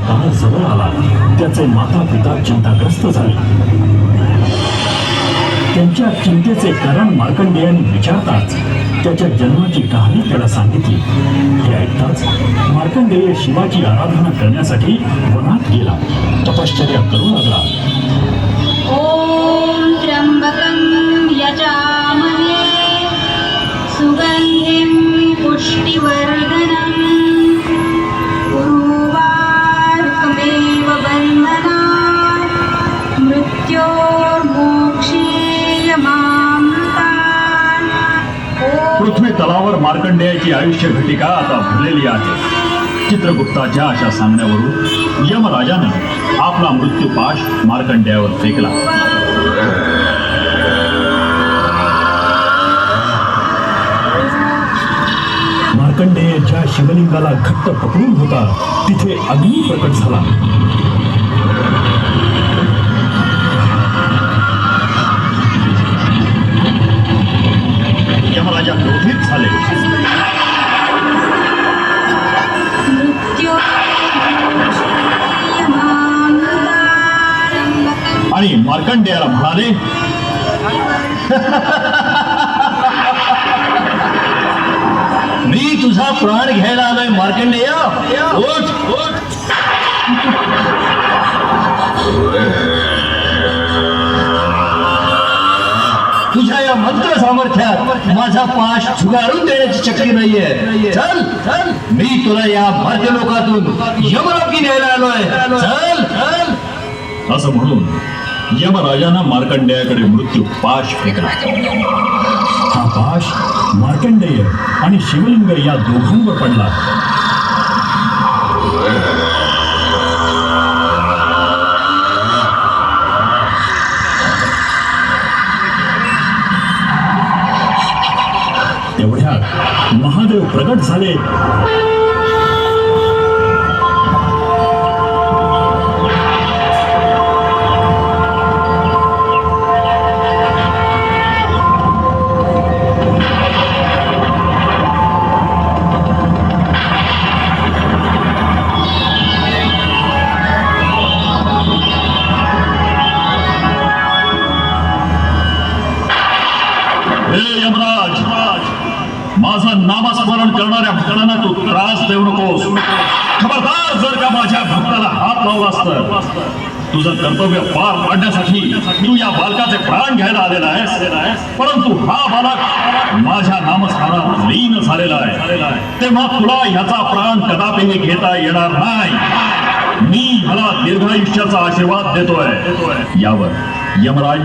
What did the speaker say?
काळ जवळ आला त्याचे माता पिता चिंताग्रस्त झाले. त्यांच्या चिंतेचे कारण मार्कंडेयाने विचारताच त्याच्या जन्माची कहाणी त्याला सांगितली. हे ऐकताच मार्कंडेय शिवाची आराधना करण्यासाठी वनात गेला, तपश्चर्या करू लागला. ओम त्र्यंबकं यजामहे सुगंधिं पुष्टिवर्धनं उर्वारुकमेव बन्धनात् मृत्योर्मोक्षीयमामृतात्. पृथ्वी तलावर मार्कंडेयाची आयुष्य घटिका आता भरलेली आहे. चित्रगुप्ताच्या अशा सांगण्यावरून यमराजाने आपला मृत्यूपाश मार्कंडेयावर फेकला. मार्कंडेय ज्या शिवलिंगाला घट्ट पकडून होता तिथे अग्नी प्रकट झाला. यमराजा क्रोधित झाले. आणि मार्कंडेयाला म्हणाले, मी तुझा प्राण घ्यायला आलोय मार्कंडेय. उठ उठ. तुझ्या या मंत्र सामर्थ्यात माझा पाश झुगारून देण्याची शक्ती नाहीये. चल चल, मी तुला या मर्त्य लोकातून यमलोकी न्यायला आलोय. चल चल. असं म्हणून यमराजानं मार्कंडेयाकडे मृत्यू पाश फेकला. हा पाश मार्कंडेय आणि शिवलिंग या दोघांवर पडला. तेवढ्यात महादेव प्रगट झाले. यमराज, माझं नामस्मरण करणाऱ्या भक्तांना तू त्रास देऊ नकोस. खबरदार, जर का माझ्या भक्ताला हात लावलास तर तुझं कर्तव्य पार पाडण्यासाठी तू या बालकाचे प्राण घ्यायला आलेला आहेस. परंतु हा बालक माझ्या नामस्मरणात लीन झालेला आहे, तेव्हा तुला ह्याचा प्राण कदापि घेता येणार नाही. मी ह्याला दीर्घायुष्याचा आशीर्वाद देतोय. यावर यमराज